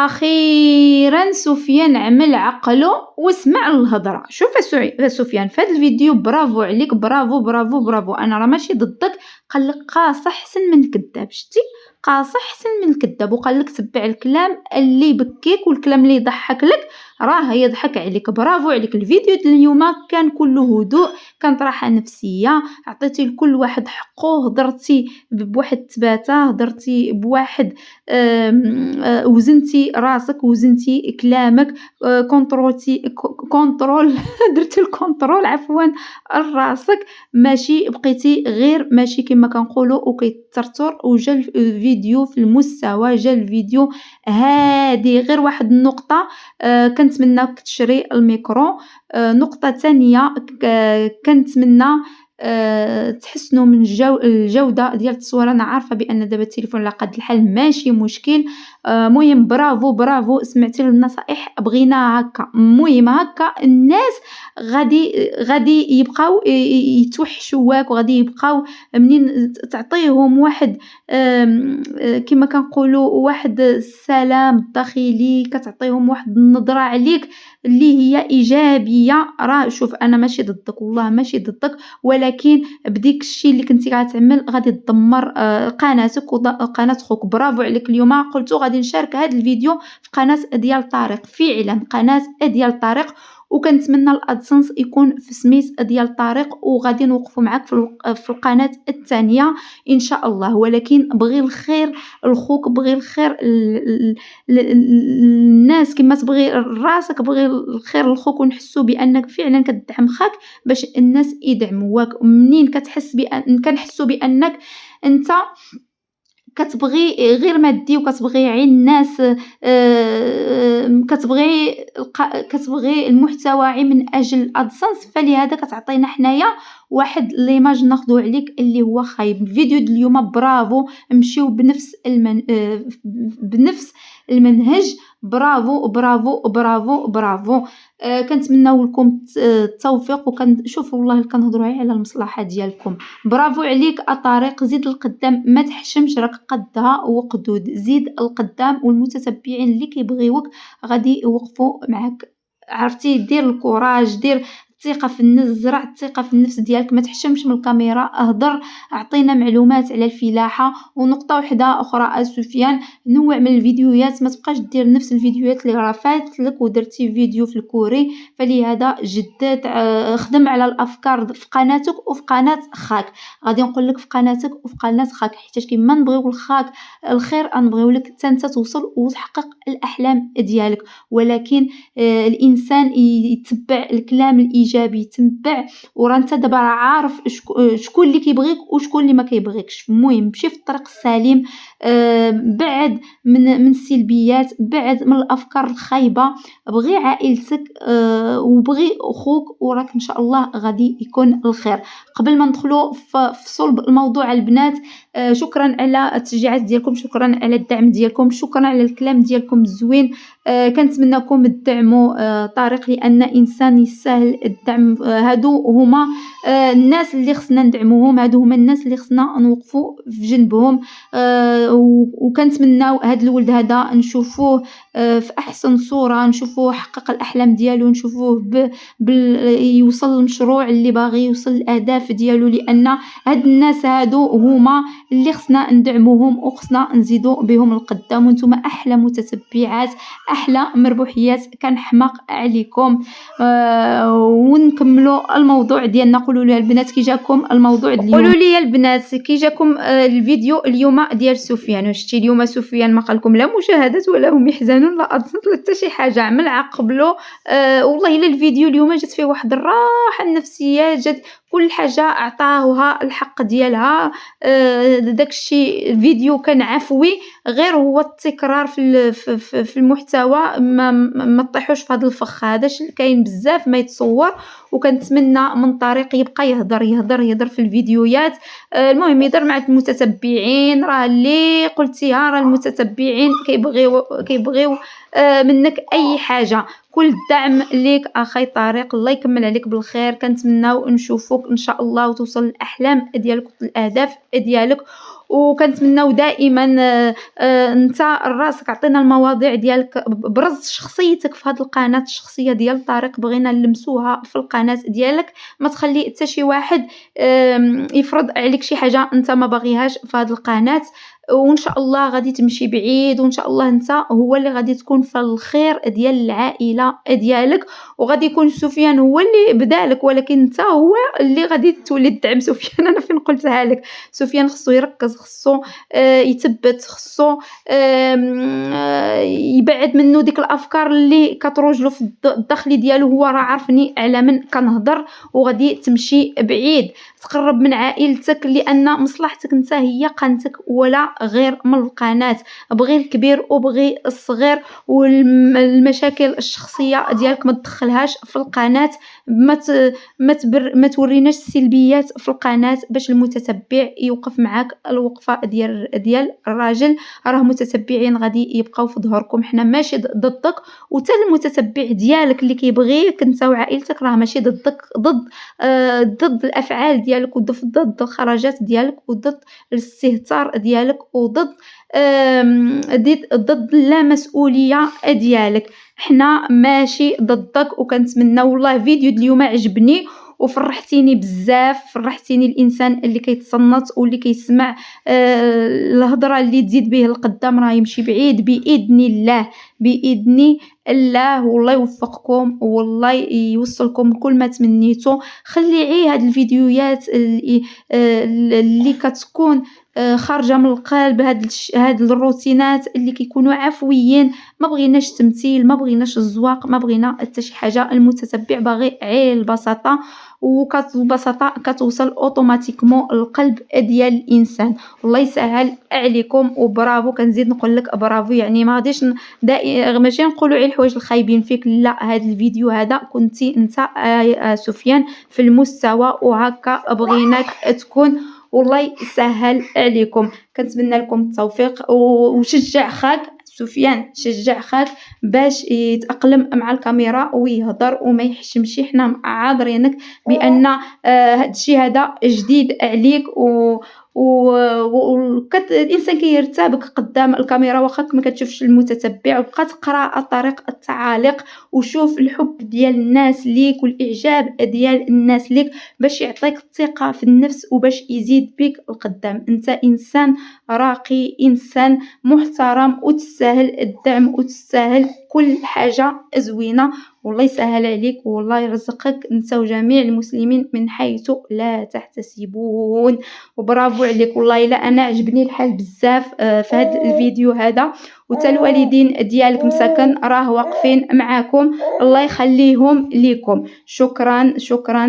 أخيرا سفيان عمل عقلو وسمع الهضرة. شوف سفيان في هذا الفيديو، برافو عليك، برافو برافو برافو، انا راه ماشي ضدك. قالك قاصح حسن من الكذاب، شتي؟ قاصح حسن من الكذاب، وقالك تبع الكلام اللي يبكيك والكلام اللي يضحك لك راه يضحك عليك. برافو عليك. الفيديو ديال اليوم كان كله هدوء، كانت راحة نفسية، عطيتي لكل واحد حقه، هضرتي بواحد التباتة، هضرتي بواحد وزنتي راسك، وزنتي كلامك، كونترولتي كونترول درتي الكونترول عفوا راسك، ماشي بقيتي غير ماشي كما كنقولوا وكيترتر. وجا الفيديو في المستوى، جا الفيديو هادي. غير واحد النقطة كنتمناك تشري الميكرو. نقطة ثانية كنتمنى تحسنوا من الجودة ديال التصوير. انا عارفة بان دابا التليفون على قد الحال ماشي مشكل. مهم برافو برافو، سمعتي للنصائح، بغينا هكا. المهم هكا الناس غادي يبقاو يتوحشواك، وغادي يبقاو منين تعطيهم واحد كما كنقولوا واحد السلام الداخلي، كتعطيهم واحد النظرة عليك اللي هي ايجابيه. راه شوف، انا ماشي ضدك، والله ماشي ضدك، ولكن بديك الشيء اللي كنتي غتعمل غادي تدمر قناتك وقناه خوك. برافو عليك. اليوم قلت غادي نشارك هذا الفيديو في قناه ديال طارق، فعلا قناه ديال طارق، وكنتمنى الادسنس يكون في سميت ديال طارق، وغادي نوقفوا معاك في القناه الثانيه ان شاء الله. ولكن بغي الخير لخوك، بغي الخير الناس كما تبغي راسك، بغي الخير لخوك، ونحسوا بانك فعلا كتدعم خاك باش الناس يدعموك. منين كتحس كنحسوا بانك انت كتبغي غير مادي، وكتبغي عين الناس، كتبغي المحتوى من اجل الادسنس، فلهذا كتعطينا حنايا واحد ليماج ناخذو عليك اللي هو خايب. الفيديو ديال اليوم برافو، مشيو بنفس المنهج. برافو برافو برافو برافو. كنتمناو لكم التوفيق، وكنشوف والله كنهضروا على المصلحه ديالكم. برافو عليك طارق، زيد القدام، ما تحشمش، راك قدها وقدود، زيد القدام، والمتتبعين اللي كيبغيوك غادي يوقفوا معك. عرفتي، دير الكوراج، دير الثقه في النفس، زرع الثقه في النفس ديالك، ما تحشمش من الكاميرا، اهضر، اعطينا معلومات على الفلاحه. ونقطه واحده اخرى سفيان، نوع من الفيديوهات، ما تبقاش دير نفس الفيديوهات اللي راه فاتت لك ودرتي فيديو في الكوري. فلهذا جدد، خدم على الافكار في قناتك وفي قناه خاك. غادي نقول لك في قناتك وفي قناه خاك، حيت كيما نبغيو لخاك الخير نبغيو لك حتى انت توصل وتحقق الاحلام ديالك. ولكن الانسان يتبع الكلام الايجابي، يتبع، وراه انت دابا راه عارف شكون اللي كيبغيك وشكون اللي ما كيبغيكش. المهم مشي في الطريق السليم، بعد من السلبيات، بعد من الافكار الخايبه، بغي عائلتك وبغي اخوك، وراك ان شاء الله غادي يكون الخير. قبل ما ندخلوا في صلب الموضوع البنات، شكرا على التشجيعات ديالكم، شكرا على الدعم ديالكم، شكرا على الكلام ديالكم الزوين. كنتمنىكم تدعموا طارق، لان انسان يستاهل الدعم. هادو هما الناس اللي خصنا ندعموهم، هادو هما الناس اللي خصنا نوقفوا في جنبهم. وكنتمناو هاد الولد هذا نشوفوه في احسن صوره، نشوفوه حقق الاحلام ديالو، نشوفوه يوصل للمشروع اللي باغي يوصل، الاهداف ديالو، لان هاد الناس هادو هما اللي خصنا ندعموهم وخصنا نزيدو بهم القدام. وانتم احلى متتبعات، احلى مربوحيات، كنحماق عليكم. ونكملوا الموضوع ديالنا. قولوا لي البنات كي جاكم الموضوع اليوم، قولوا لي البنات كي جاكم الفيديو اليوم ديال سفيان. شتي اليوم سفيان ما قالكم لا مشاهدات ولا هم يحزنون لا ادسنس لا حتى شي حاجه، عمل عقبلو. والله الا الفيديو اليوم جات فيه واحد الراحه النفسيه، جات كل حاجه عطاوها الحق ديالها. داكشي الفيديو كان عفوي، غير هو التكرار في المحتوى. ما طيحوش في هذا الفخ هذاش كاين بزاف ما يتصور. وكنتمنى من طريق يبقى يهضر يهضر يهضر في الفيديوهات. المهم يهضر مع المتتبعين، راه اللي قلتيها، راه المتتبعين كيبغيو منك اي حاجه. كل الدعم ليك اخي طارق، الله يكمل عليك بالخير. كنتمناو نشوفوك ان شاء الله وتوصل للاحلام ديالك والاهداف ديالك. وكنتمناو دائما انت راسك عطينا المواضيع ديالك، برز شخصيتك في هذه القناه، الشخصيه ديال طارق بغينا نلمسوها في القناه ديالك. ما تخلي حتى شي واحد يفرض عليك شي حاجه انت ما باغيهاش في هذه القناه. وان شاء الله غادي تمشي بعيد، وان شاء الله انت هو اللي غادي تكون في الخير ديال العائله ديالك، وغادي يكون سفيان هو اللي بدالك، ولكن انت هو اللي غادي تولي تدعم سفيان. انا فين قلتها لك، سفيان خصو يركز، خصو يثبت، خصو يبعد منه ديك الافكار اللي كتروج له في الداخلي ديالو. هو راه عارفني على من كنهضر، وغادي تمشي بعيد، تقرب من عائلتك، لان مصلحتك انت هي قناتك ولا غير من القناه. بغي الكبير وبغي الصغير، والمشاكل الشخصيه ديالك ما تدخلهاش في القناه. ما توريناش السلبيات في القناه باش المتتبع يوقف معاك الوقفه ديال الراجل. راه متتبعين غادي يبقاو في ظهركم، حنا ماشي ضدك، وتا المتتبع ديالك اللي كيبغيك انت وعائلتك راه ماشي ضدك، ضد الافعال ديالك، ضد الخرجات ديالك، وضد الاستهتار ديالك، وضد ضد لا مسؤوليه ديالك. حنا ماشي ضدك. وكنتمنى والله فيديو اليوم عجبني وفرحتيني بزاف، فرحتيني الانسان اللي كيتصنت واللي كيسمع الهضره اللي تزيد به القدام راه يمشي بعيد باذن الله، باذن الله. والله يوفقكم، والله يوصلكم كل ما تمنيتو. خليعي هاد الفيديوهات اللي كتكون خارجه من القلب، هاد الروتينات اللي كيكونوا عفويين. ما بغيناش تمثيل، ما بغيناش الزواق، ما بغينا حتى شي حاجه. المتتبع باغي غير البساطه، البساطه كتوصل اوتوماتيكمون القلب ديال الانسان. الله يسهل عليكم وبرافو. كنزيد نقول لك برافو، يعني ما غاديش ماشي نقولوا على الحوايج الخايبين فيك، لا، هذا الفيديو هذا كنتي انت سفيان في المستوى، وهكا بغيناك تكون. والله يسهل عليكم. كنتمنى لكم التوفيق، وشجع خاك سفيان، شجع خاك باش يتأقلم مع الكاميرا ويهضر وما يحشمش. حنا عاذرينك بان هادشي هذا جديد عليك، الانسان كيرتابك قدام الكاميرا واخا ما كتشوفش المتتبع. وبقى تقرا طريق التعاليق وشوف الحب ديال الناس ليك والاعجاب ديال الناس ليك باش يعطيك الثقه في النفس وباش يزيد بك القدام. انت انسان راقي، انسان محترم، وتستاهل الدعم وتستاهل كل حاجه زوينه. والله يسهل عليك، والله يرزقك انت وجميع المسلمين من حيث لا تحتسبون. وبرافو عليك. والله الا انا عجبني الحال بزاف في هذا الفيديو هذا، وتا الوالدين ديالك مساكن راه واقفين معاكم، الله يخليهم ليكم. شكرا شكرا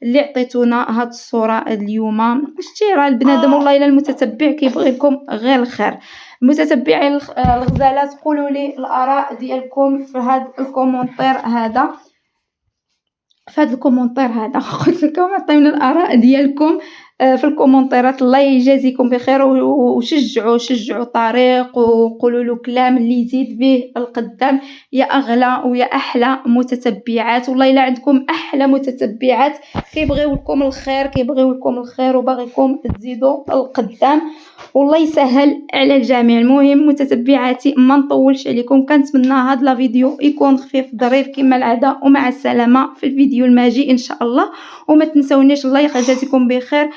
اللي عطيتونا هاد الصوره اليوم. شتي راه البنادم والله الا المتتبع كيبغي لكم غير الخير. متتبعي الغزالات، قولوا لي الاراء ديالكم في هذا الكومونتير هذا، قلت لكم عطيونا الاراء ديالكم في الكومونتيرات. الله يجازيكم بخير، وشجعوا طريق، وقولوا له كلام اللي يزيد به القدام. يا اغلى ويا احلى متتبعات، والله الا عندكم احلى متتبعات كيبغيو لكم الخير وباغيكم تزيدوا القدام. والله يسهل على الجميع. المهم متتبعاتي ما نطولش عليكم، كنتمنى هذا الفيديو يكون خفيف ظريف كما العاده، ومع السلامه في الفيديو الماجي ان شاء الله. وما تنسونيش الله يجازيكم بخير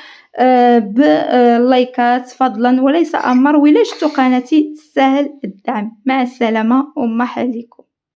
باللايكات فضلا وليس امر، ولا شفتوا قناتي تستاهل الدعم. مع السلامه ومرحبا بكم.